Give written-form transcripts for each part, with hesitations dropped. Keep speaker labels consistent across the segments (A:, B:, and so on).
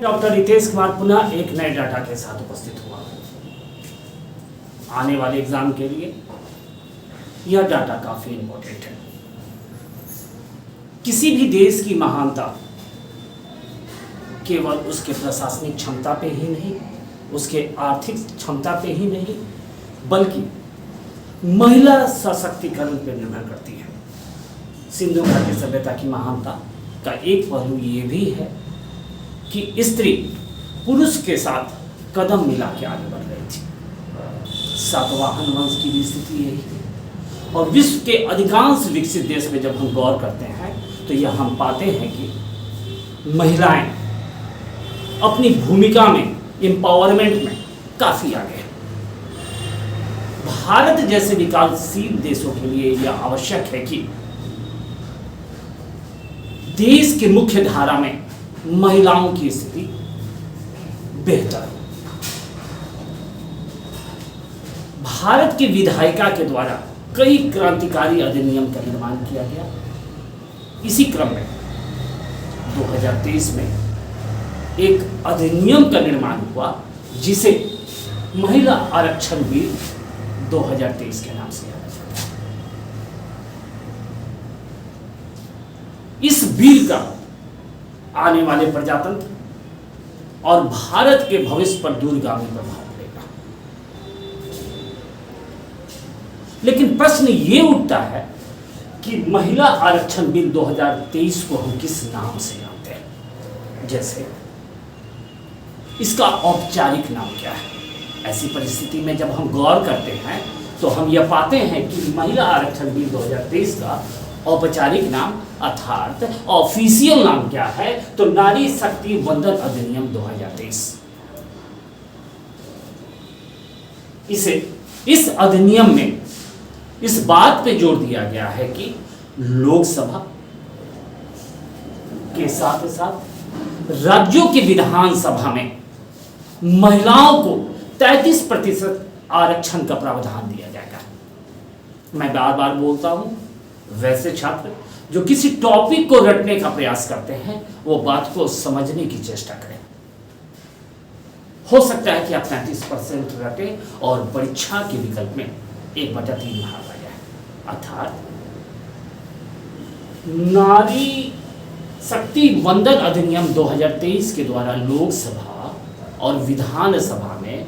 A: Doctor Ritesh Kumar पुनः एक नए डाटा के साथ उपस्थित हुआ आने वाले एग्जाम के लिए। यह डाटा काफी इंपॉर्टेंट है। किसी भी देश की महानता केवल उसके प्रशासनिक क्षमता पे ही नहीं, उसके आर्थिक क्षमता पे ही नहीं, बल्कि महिला सशक्तिकरण पर निर्भर करती है। सिंधु घाटी सभ्यता की महानता का एक पहलू ये भी है कि स्त्री पुरुष के साथ कदम मिला के आगे बढ़ रही थी। सातवाहन वंश की भी स्थिति यही है। और विश्व के अधिकांश विकसित देश में जब हम गौर करते हैं तो यह हम पाते हैं कि महिलाएं अपनी भूमिका में, एम्पावरमेंट में काफी आगे हैं। भारत जैसे विकासशील देशों के लिए यह आवश्यक है कि देश के मुख्य धारा में महिलाओं की स्थिति बेहतर हो। भारत की विधायिका के द्वारा कई क्रांतिकारी अधिनियम का निर्माण किया गया। इसी क्रम में 2023 में एक अधिनियम का निर्माण हुआ जिसे महिला आरक्षण बिल 2023 के नाम से जाना जाता है। इस बिल का आने वाले प्रजातंत्र और भारत के भविष्य पर दूरगामी प्रभाव पड़ेगा। लेकिन प्रश्न ये उठता है कि महिला आरक्षण बिल 2023 को हम किस नाम से जानते हैं। जैसे इसका औपचारिक नाम क्या है। ऐसी परिस्थिति में जब हम गौर करते हैं तो हम यह पाते हैं कि महिला आरक्षण बिल 2023 का औपचारिक नाम अर्थात ऑफिशियल नाम क्या है तो नारी शक्ति वंदन अधिनियम 2023। इस अधिनियम में इस बात पे जोर दिया गया है कि लोकसभा के साथ साथ राज्यों की विधानसभा में महिलाओं को 33% आरक्षण का प्रावधान दिया जाएगा। मैं बार बार बोलता हूं, वैसे छात्र जो किसी टॉपिक को रटने का प्रयास करते हैं वो बात को समझने की चेष्टा करें। हो सकता है कि आप 33% रटें और परीक्षा के विकल्प में 1/3 भाग आ जाए। अर्थात नारी शक्ति वंदन अधिनियम 2023 के द्वारा लोकसभा और विधानसभा में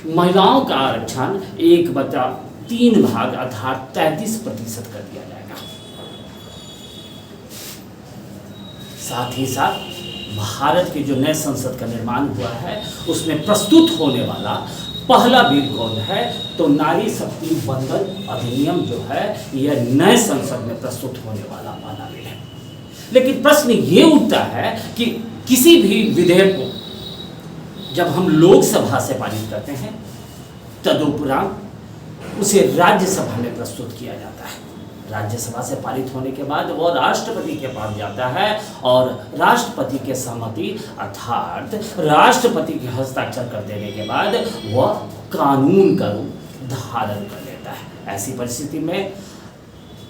A: महिलाओं का आरक्षण 1/3 भाग अर्थात 33% कर दिया जाएगा। साथ ही साथ भारत के जो नए संसद का निर्माण हुआ है उसमें प्रस्तुत होने वाला पहला बिल कौन है तो नारी शक्ति वंदन अधिनियम जो है यह नए संसद में प्रस्तुत होने वाला पहला बिल है। लेकिन प्रश्न ये उठता है कि किसी भी विधेयक को जब हम लोकसभा से पारित करते हैं तदुपरांत उसे राज्यसभा में प्रस्तुत किया जाता है। राज्यसभा से पारित होने के बाद वह राष्ट्रपति के पास जाता है और राष्ट्रपति के सहमति अर्थात राष्ट्रपति के हस्ताक्षर कर देने के बाद वह कानून का रूप धारण कर लेता है। ऐसी परिस्थिति में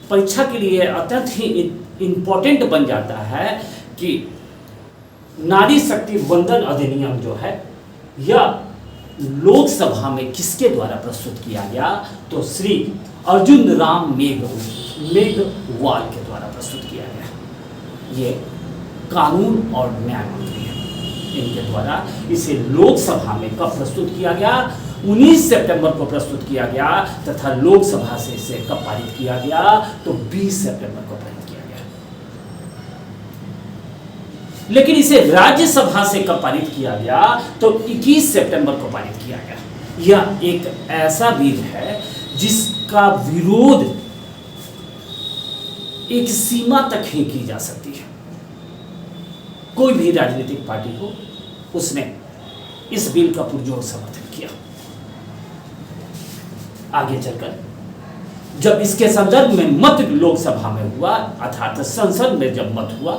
A: परीक्षा के लिए अत्यंत ही इम्पोर्टेंट बन जाता है कि नारी शक्ति वंदन अधिनियम जो है यह लोकसभा में किसके द्वारा प्रस्तुत किया गया तो श्री अर्जुन राम मेघवाल के द्वारा प्रस्तुत किया गया। ये कानून और न्याय मंत्री हैं। इनके द्वारा इसे लोकसभा में कब प्रस्तुत किया गया 19 सितंबर को प्रस्तुत किया गया तथा लोकसभा से इसे कब पारित किया गया तो 20 सितंबर को पारित किया गया। लेकिन इसे राज्यसभा से कब पारित किया गया तो 21 सितंबर को पारित किया गया। यह एक ऐसा बिल है जिसका विरोध एक सीमा तक ही की जा सकती है। कोई भी राजनीतिक पार्टी हो उसने इस बिल का पुरजोर समर्थन किया। आगे चलकर जब इसके संदर्भ में मत लोकसभा में हुआ अर्थात संसद में जब मत हुआ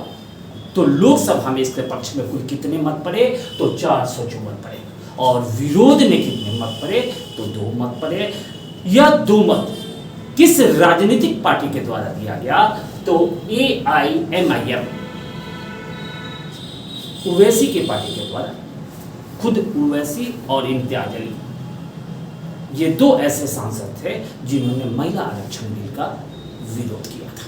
A: तो लोकसभा में इसके पक्ष में कुल कितने मत पड़े तो 454 पड़े और विरोध में कितने मत पड़े तो 2 मत पड़े। यह 2 मत किस राजनीतिक पार्टी के द्वारा दिया गया तो AIMIM ओवैसी की पार्टी के द्वारा खुद ओवैसी और इम्तियाज अली, ये दो ऐसे सांसद थे जिन्होंने महिला आरक्षण बिल का विरोध किया था।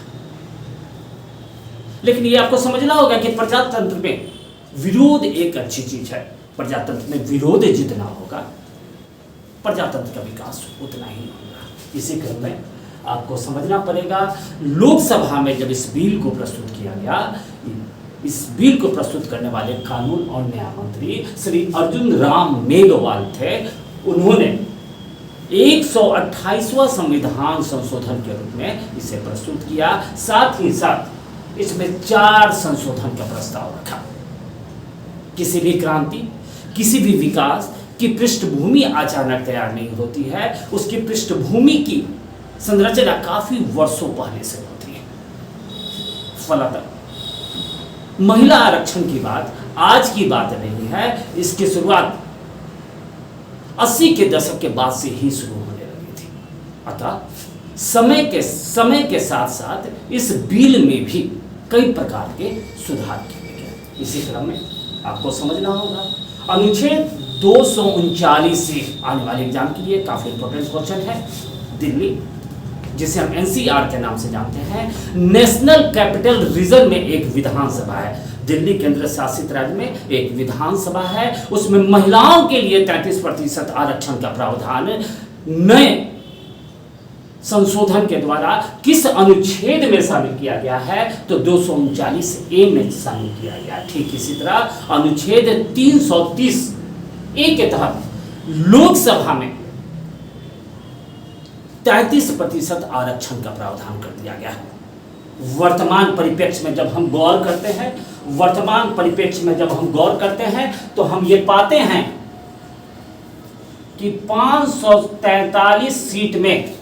A: लेकिन ये आपको समझना होगा कि प्रजातंत्र में विरोध एक अच्छी चीज है। प्रजातंत्र में विरोध जितना होगा प्रजातंत्र का विकास उतना ही होगा। इसी क्रम में आपको समझना पड़ेगा, लोकसभा में जब इस बिल को प्रस्तुत किया गया, इस बिल को प्रस्तुत करने वाले कानून और न्याय मंत्री श्री अर्जुन राम मेघवाल थे। उन्होंने 128वां संविधान संशोधन के रूप में इसे प्रस्तुत किया। साथ ही साथ इसमें 4 संशोधन का प्रस्ताव रखा। किसी भी क्रांति, किसी भी विकास की पृष्ठभूमि अचानक तैयार नहीं होती है, उसकी पृष्ठभूमि की संरचना काफी वर्षों पहले से होती है। फलतः महिला आरक्षण की बात आज की बात नहीं है, इसकी शुरुआत 80 के दशक के बाद से ही शुरू होने लगी थी। अतः समय के साथ साथ इस बिल में भी कई प्रकार के सुधार किए गए। इसी क्रम में आपको समझना होगा, अनुच्छेद 239 से आने वाले एग्जाम के लिए काफी इंपॉर्टेंट क्वेश्चन है। दिल्ली, जिसे हम एनसीआर के नाम से जानते हैं, नेशनल कैपिटल रीजन में एक विधानसभा है। दिल्ली केंद्र शासित राज्य में एक विधानसभा है। उसमें महिलाओं के लिए 33% आरक्षण का प्रावधान नए संशोधन के द्वारा किस अनुच्छेद में शामिल किया गया है, तो 239A में शामिल किया गया। ठीक इसी तरह अनुच्छेद 330A के तहत लोकसभा में 33% आरक्षण का प्रावधान कर दिया गया है। वर्तमान परिप्रेक्ष्य में जब हम गौर करते हैं तो हम ये पाते हैं कि 543 सीट में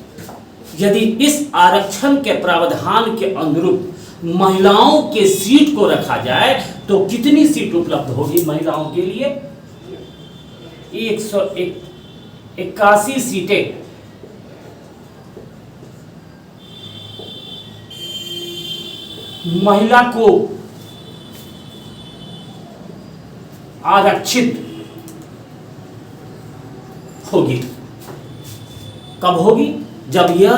A: यदि इस आरक्षण के प्रावधान के अनुरूप महिलाओं के सीट को रखा जाए तो कितनी सीट उपलब्ध होगी महिलाओं के लिए? 181 सीटें महिला को आरक्षित होगी। कब होगी? जब यह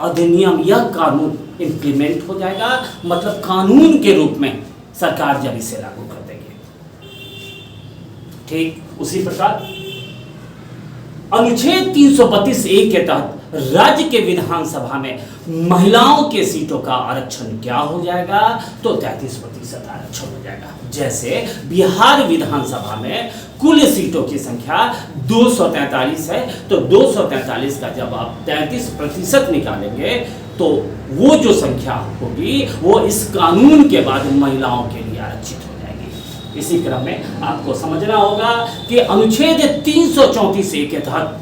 A: अधिनियम, यह कानून इंप्लीमेंट हो जाएगा, मतलब कानून के रूप में सरकार जब इसे लागू कर देगी। ठीक उसी प्रकार अनुच्छेद 332A के तहत राज्य के विधानसभा में महिलाओं के सीटों का आरक्षण क्या हो जाएगा, तो 33% आरक्षण हो जाएगा। जैसे बिहार विधानसभा में कुल सीटों की संख्या 243 है, तो 243 का जब आप 33% निकालेंगे तो वो जो संख्या होगी वो इस कानून के बाद महिलाओं के लिए आरक्षित हो जाएगी। इसी क्रम में आपको समझना होगा कि अनुच्छेद 334A के तहत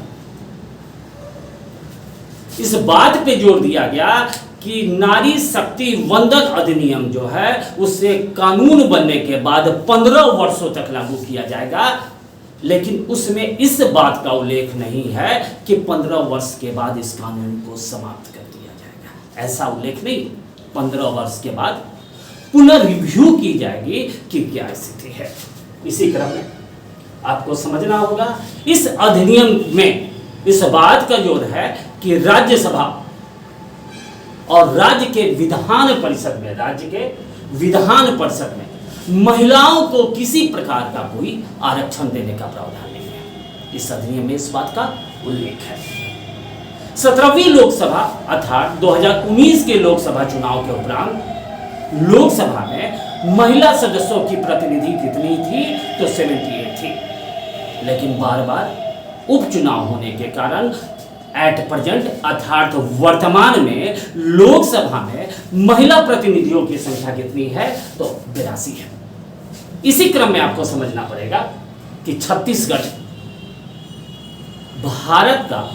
A: इस बात पे जोर दिया गया कि नारी शक्ति वंदन अधिनियम जो है उससे कानून बनने के बाद 15 वर्षों तक लागू किया जाएगा। लेकिन उसमें इस बात का उल्लेख नहीं है कि 15 वर्ष के बाद इस कानून को समाप्त कर दिया जाएगा। ऐसा उल्लेख नहीं। 15 वर्ष के बाद पुनर्रिव्यू की जाएगी कि क्या स्थिति है। इसी क्रम में आपको समझना होगा, इस अधिनियम में इस बात का जोर है कि राज्यसभा और राज्य के विधान परिषद में महिलाओं को किसी प्रकार का कोई आरक्षण देने का प्रावधान नहीं है। इस अधिनियम में इस बात का उल्लेख है। 17वीं लोकसभा अर्थात 2019 के लोकसभा चुनाव के उपरांत लोकसभा में महिला सदस्यों की प्रतिनिधि कितनी थी, तो 78 थी। लेकिन बार बार उपचुनाव होने के कारण एट प्रेजेंट अर्थात वर्तमान में लोकसभा में महिला प्रतिनिधियों की संख्या कितनी है, तो 82 है। इसी क्रम में आपको समझना पड़ेगा कि छत्तीसगढ़ भारत का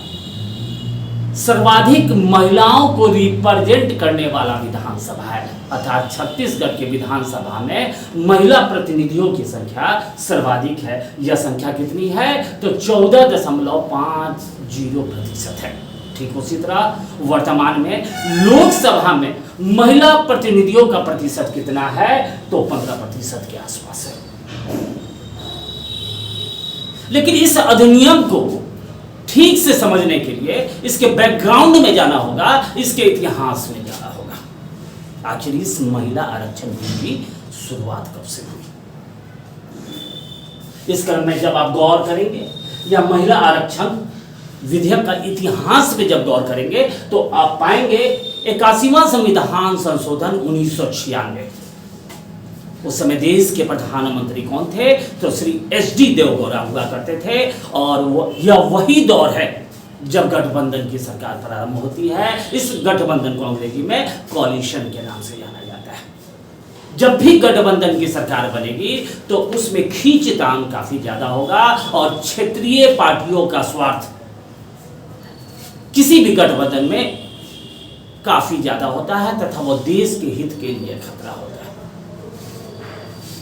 A: सर्वाधिक महिलाओं को रिप्रेजेंट करने वाला विधानसभा है। अर्थात छत्तीसगढ़ के विधानसभा में महिला प्रतिनिधियों की संख्या सर्वाधिक है। यह संख्या कितनी है, तो 14.50% है। ठीक उसी तरह वर्तमान में लोकसभा में महिला प्रतिनिधियों का प्रतिशत कितना है, तो 15% के आसपास है। लेकिन इस अधिनियम को ठीक से समझने के लिए इसके बैकग्राउंड में जाना होगा, इसके इतिहास में जाना होगा। आखिर इस महिला आरक्षण बिल की शुरुआत कब से हुई? इस क्रम में जब आप गौर करेंगे या महिला आरक्षण विधेयक का इतिहास में जब गौर करेंगे तो आप पाएंगे 81वां संविधान संशोधन 1996। उस समय देश के प्रधानमंत्री कौन थे? तो श्री HD देवगौड़ा हुआ करते थे। और यह वही दौर है जब गठबंधन की सरकार प्रारंभ होती है। इस गठबंधन को अंग्रेजी में कोalition के नाम से जाना जाता है। जब भी गठबंधन की सरकार बनेगी तो उसमें खींचतान काफी ज्यादा होगा और क्षेत्रीय पार्टियों का स्वार्थ किसी भी गठबंधन में काफी ज्यादा होता है तथा वो देश के हित के लिए खतरा होता है।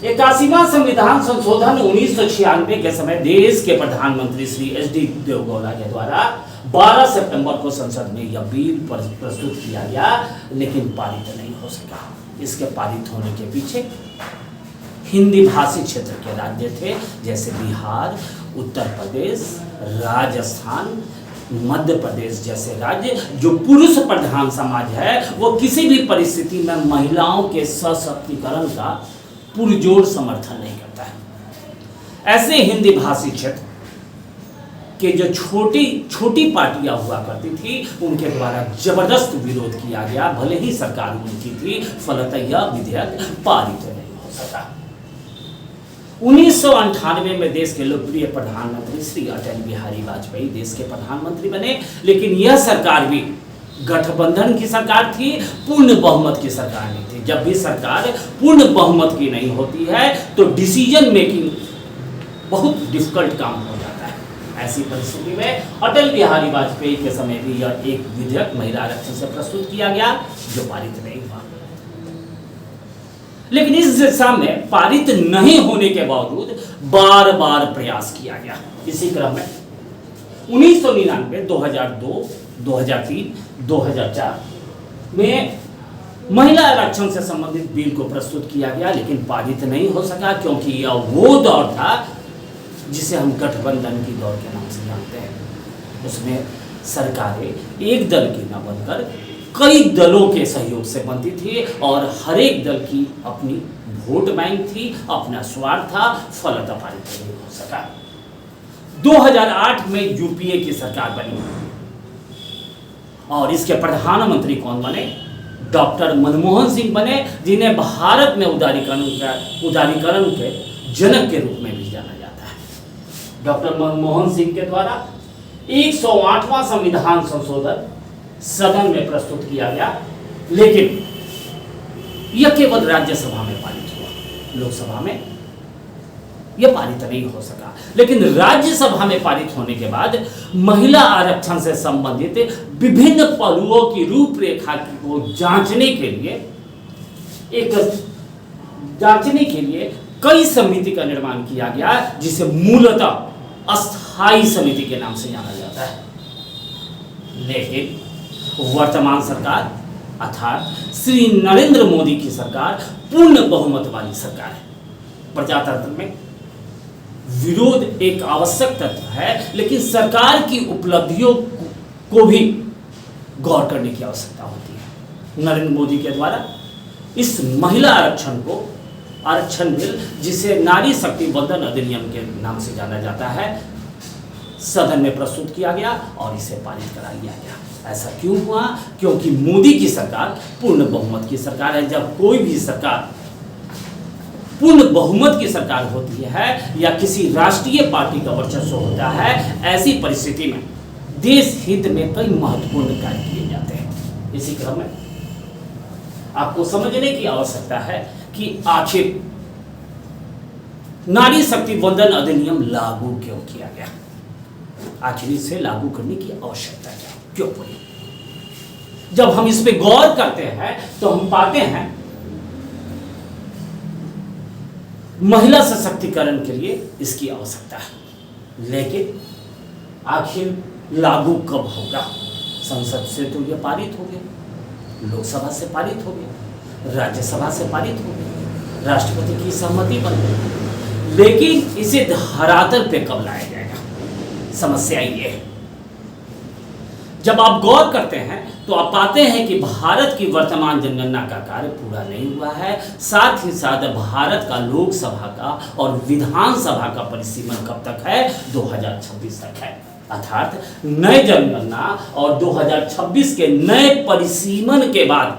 A: 81वां संविधान संशोधन 1996 के समय देश के प्रधानमंत्री श्री HD देवगौड़ा के द्वारा 12 सितंबर को संसद में यह बिल प्रस्तुत किया गया, लेकिन पारित नहीं हो सका। इसके पारित होने के पीछे हिंदी भाषी क्षेत्र के राज्य थे, जैसे बिहार, उत्तर प्रदेश, राजस्थान, मध्य प्रदेश जैसे राज्य। जो पुरुष प्रधान समाज है वो किसी भी परिस्थिति में महिलाओं के सशक्तिकरण का पुरजोर समर्थन नहीं करता है। ऐसे हिंदी भाषी क्षेत्र के जो छोटी पार्टियां हुआ करती थी उनके द्वारा जबरदस्त विरोध किया गया, भले ही सरकार उनकी थी, फलतः यह विधेयक पारित नहीं हो सका। 1998 में देश के लोकप्रिय प्रधानमंत्री श्री अटल बिहारी वाजपेयी देश के प्रधानमंत्री बने, लेकिन यह सरकार भी गठबंधन की सरकार थी, पूर्ण बहुमत की सरकार नहीं थी। जब भी सरकार पूर्ण बहुमत की नहीं होती है तो डिसीजन मेकिंग बहुत डिफिकल्ट काम हो जाता है। ऐसी परिस्थिति में अटल बिहारी वाजपेयी के समय भी यह एक विधेयक महिला आरक्षण से प्रस्तुत किया गया जो पारित नहीं हुआ। लेकिन इस दिशा में पारित नहीं होने के बावजूद बार बार प्रयास किया गया। इसी क्रम में 1999, 2002, 2003, 2004 में महिला आरक्षण से संबंधित बिल को प्रस्तुत किया गया, लेकिन पारित नहीं हो सका क्योंकि यह वो दौर था जिसे हम गठबंधन की दौर के नाम से जानते हैं। उसमें सरकारें एक दल की न बनकर कई दलों के सहयोग से बनती थी और हर एक दल की अपनी वोट बैंक थी, अपना स्वार्थ था, फलतः पारित नहीं हो सका। 2008 में यूपीए की सरकार बनी और इसके प्रधानमंत्री कौन बने? डॉक्टर मनमोहन सिंह बने, जिन्हें भारत में उदारीकरण के जनक के रूप में भी जाना जाता है। डॉक्टर मनमोहन सिंह के द्वारा 108वां संविधान संशोधन सदन में प्रस्तुत किया गया, लेकिन यह केवल राज्यसभा में पारित हुआ, लोकसभा में यह पारित नहीं हो सका। लेकिन राज्यसभा में पारित होने के बाद महिला आरक्षण से संबंधित विभिन्न पहलुओं की रूपरेखा को जांचने के लिए कई समिति का निर्माण किया गया, जिसे मूलतः अस्थायी समिति के नाम से जाना जाता है। लेकिन वर्तमान सरकार अर्थात श्री नरेंद्र मोदी की सरकार पूर्ण बहुमत वाली सरकार है। प्रजातंत्र में विरोध एक आवश्यक तत्व है, लेकिन सरकार की उपलब्धियों को भी गौर करने की आवश्यकता होती है। नरेंद्र मोदी के द्वारा इस महिला आरक्षण बिल, जिसे नारी शक्ति वंदन अधिनियम के नाम से जाना जाता है, सदन में प्रस्तुत किया गया और इसे पारित करा लिया गया। ऐसा क्यों हुआ? क्योंकि मोदी की सरकार पूर्ण बहुमत की सरकार है। जब कोई भी सरकार पूर्ण बहुमत की सरकार होती है या किसी राष्ट्रीय पार्टी का वर्चस्व होता है, ऐसी परिस्थिति में देश हित में कई महत्वपूर्ण कार्य किए जाते हैं। इसी क्रम में आपको समझने की आवश्यकता है कि आखिर नारी शक्ति वंदन अधिनियम लागू क्यों किया गया, आखिर इसे लागू करने की आवश्यकता क्यों पड़ी। जब हम इस पे गौर करते हैं तो हम पाते हैं महिला सशक्तिकरण के लिए इसकी आवश्यकता है, लेकिन आखिर लागू कब होगा? संसद से तो यह पारित हो गया, लोकसभा से पारित हो गया, राज्यसभा से पारित हो गया, राष्ट्रपति की सहमति बन गई, लेकिन इसे धरातल पे कब लाया जाएगा, समस्या ये है। जब आप गौर करते हैं तो आप पाते हैं कि भारत की वर्तमान जनगणना का कार्य पूरा नहीं हुआ है। साथ ही साथ भारत का लोकसभा का और विधानसभा का परिसीमन कब तक है, 2026 तक है। अर्थात नए जनगणना और 2026 के नए परिसीमन के बाद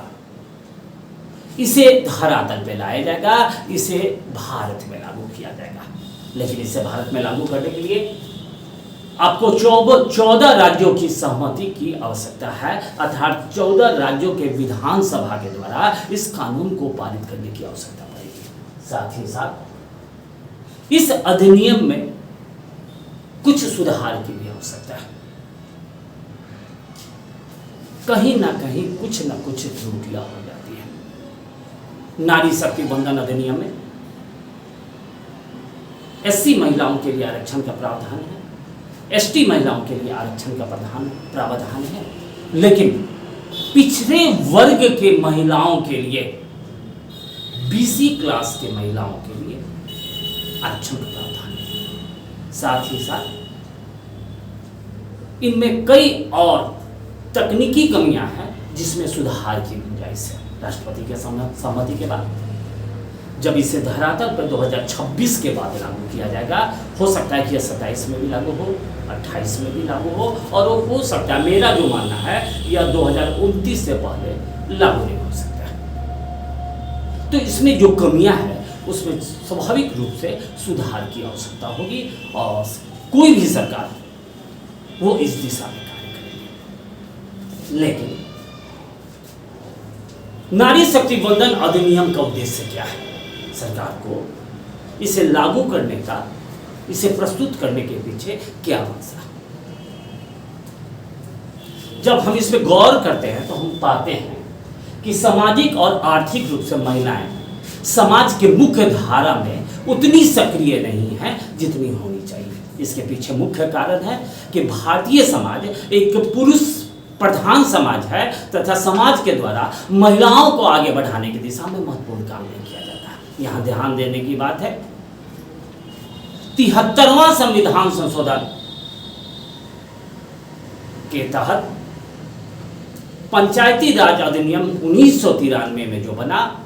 A: इसे धरातल पे लाया जाएगा, इसे भारत में लागू किया जाएगा। लेकिन इसे भारत में लागू करने के लिए आपको 14 राज्यों की सहमति की आवश्यकता है। अर्थात 14 राज्यों के विधानसभा के द्वारा इस कानून को पारित करने की आवश्यकता पड़ेगी। साथ ही साथ इस अधिनियम में कुछ सुधार की भी आवश्यकता है। कहीं ना कहीं कुछ ना कुछ त्रुटियां हो जाती है। नारी शक्ति वंदन अधिनियम में एससी महिलाओं के लिए आरक्षण का प्रावधान है, एसटी महिलाओं के लिए आरक्षण का प्रावधान है, लेकिन पिछड़े वर्ग के महिलाओं के लिए, बीसी क्लास के महिलाओं के लिए आरक्षण का प्रावधान है। साथ ही साथ इनमें कई और तकनीकी कमियां हैं जिसमें सुधार की गुंजाइश है। राष्ट्रपति के सहमति के बाद जब इसे धरातल पर 2026 के बाद लागू किया जाएगा, हो सकता है कि यह 27 में भी लागू हो, 28 में भी लागू हो, और वो हो सकता है, मेरा जो मानना है, यह 2029 से पहले लागू नहीं हो सकता है। तो इसमें जो कमियां हैं उसमें स्वाभाविक रूप से सुधार की आवश्यकता होगी और कोई भी सरकार वो इस दिशा में कार्य करेगी। लेकिन नारी शक्ति वंदन अधिनियम का उद्देश्य क्या है? सरकार को इसे लागू करने का, इसे प्रस्तुत करने के पीछे क्या मंशा? जब हम इस पे गौर करते हैं तो हम पाते हैं कि सामाजिक और आर्थिक रूप से महिलाएं समाज के मुख्य धारा में उतनी सक्रिय नहीं है जितनी होनी चाहिए। इसके पीछे मुख्य कारण है कि भारतीय समाज एक पुरुष प्रधान समाज है तथा समाज के द्वारा महिलाओं को आगे बढ़ाने की दिशा में महत्वपूर्ण काम नहीं किया जाता है। यहाँ ध्यान देने की बात है, 73वां संविधान संशोधन के तहत पंचायती राज अधिनियम 1993 में जो बना,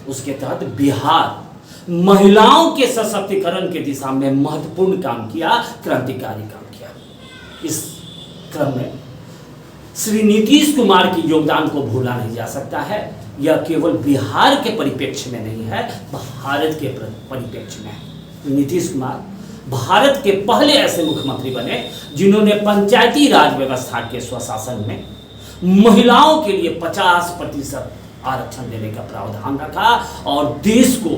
A: उसके तहत बिहार महिलाओं के सशक्तिकरण के दिशा में महत्वपूर्ण काम किया, क्रांतिकारी काम किया। इस क्रम में श्री नीतीश कुमार की योगदान को भूला नहीं जा सकता है। यह केवल बिहार के परिप्रेक्ष्य में नहीं है, भारत के परिप्रेक्ष्य में है। नीतीश कुमार भारत के पहले ऐसे मुख्यमंत्री बने जिन्होंने पंचायती राज व्यवस्था के स्वशासन में महिलाओं के लिए 50% आरक्षण देने का प्रावधान रखा और देश को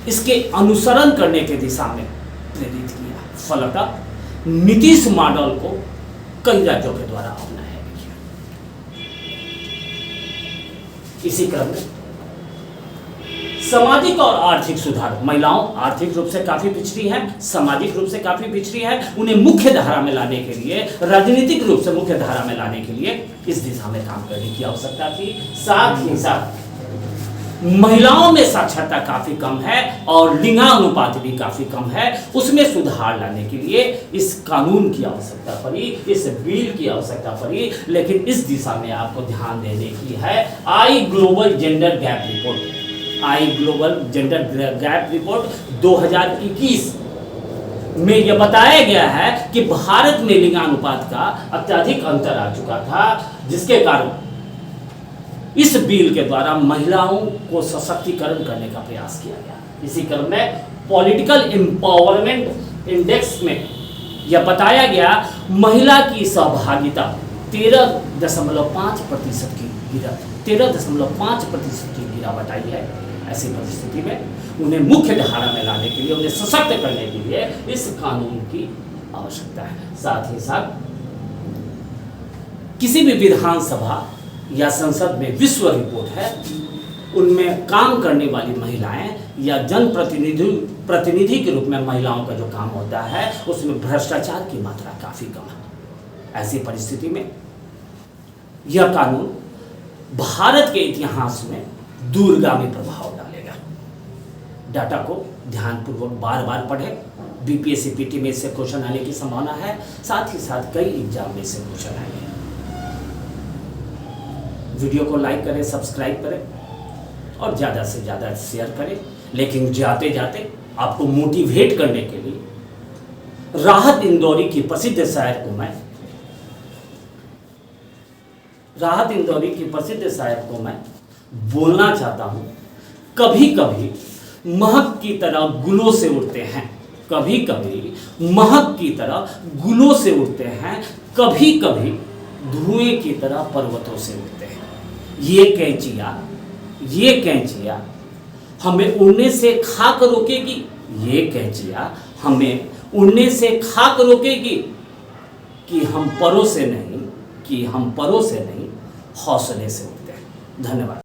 A: इसके अनुसरण करने के दिशा में प्रेरित किया। फलतः नीतीश मॉडल को कई राज्यों के द्वारा अपनाया गया। इसी क्रम में सामाजिक और आर्थिक सुधार, महिलाओं आर्थिक रूप से काफी पिछड़ी हैं, सामाजिक रूप से काफी पिछड़ी हैं, उन्हें मुख्य धारा में लाने के लिए, राजनीतिक रूप से मुख्य धारा में लाने के लिए इस दिशा में काम करने की आवश्यकता थी। साथ ही साथ महिलाओं में साक्षरता काफी कम है और लिंगानुपात भी काफी कम है, उसमें सुधार लाने के लिए इस कानून की आवश्यकता पड़ी, इस बिल की आवश्यकता पड़ी। लेकिन इस दिशा में आपको ध्यान देने की है, आई ग्लोबल जेंडर गैप रिपोर्ट, आई ग्लोबल जेंडर गैप रिपोर्ट 2021 में यह बताया गया है कि भारत में लिंगानुपात का अत्यधिक अंतर आ चुका था, जिसके कारण इस बिल के द्वारा महिलाओं को सशक्तिकरण करने का प्रयास किया गया। इसी क्रम में पॉलिटिकल एम्पावरमेंट इंडेक्स में यह बताया गया महिला की सहभागिता 13.5% की गिरावट आई है। ऐसी परिस्थिति में उन्हें मुख्य धारा में लाने के लिए, उन्हें सशक्त करने के लिए इस कानून की आवश्यकता है। साथ ही साथ किसी भी विधानसभा या संसद में विश्व रिपोर्ट है, उनमें काम करने वाली महिलाएं या जनप्रतिनिधि के रूप में महिलाओं का जो काम होता है उसमें भ्रष्टाचार की मात्रा काफी कम है। ऐसी परिस्थिति में यह कानून भारत के इतिहास में दूरगामी प्रभाव डालेगा। डाटा को ध्यानपूर्वक बार बार पढ़ें। बीपीएससी पीटी में इससे क्वेश्चन आने की संभावना है, साथ ही साथ कई एग्जाम में इससे क्वेश्चन आएंगे। वीडियो को लाइक करें, सब्सक्राइब करें और ज़्यादा से ज़्यादा शेयर करें। लेकिन जाते जाते आपको मोटिवेट करने के लिए राहत इंदौरी की प्रसिद्ध शायर को मैं बोलना चाहता हूँ। कभी कभी महक की तरह गुलों से उड़ते हैं, कभी कभी महक की तरह गुलों से उड़ते हैं, कभी कभी धुएं की तरह पर्वतों से उड़ते हैं। ये कैंचिया हमें उड़ने से खाक रोकेगी, ये कैंचिया हमें उड़ने से खाक रोकेगी कि हम परों से नहीं हौसले से उड़ते हैं। धन्यवाद।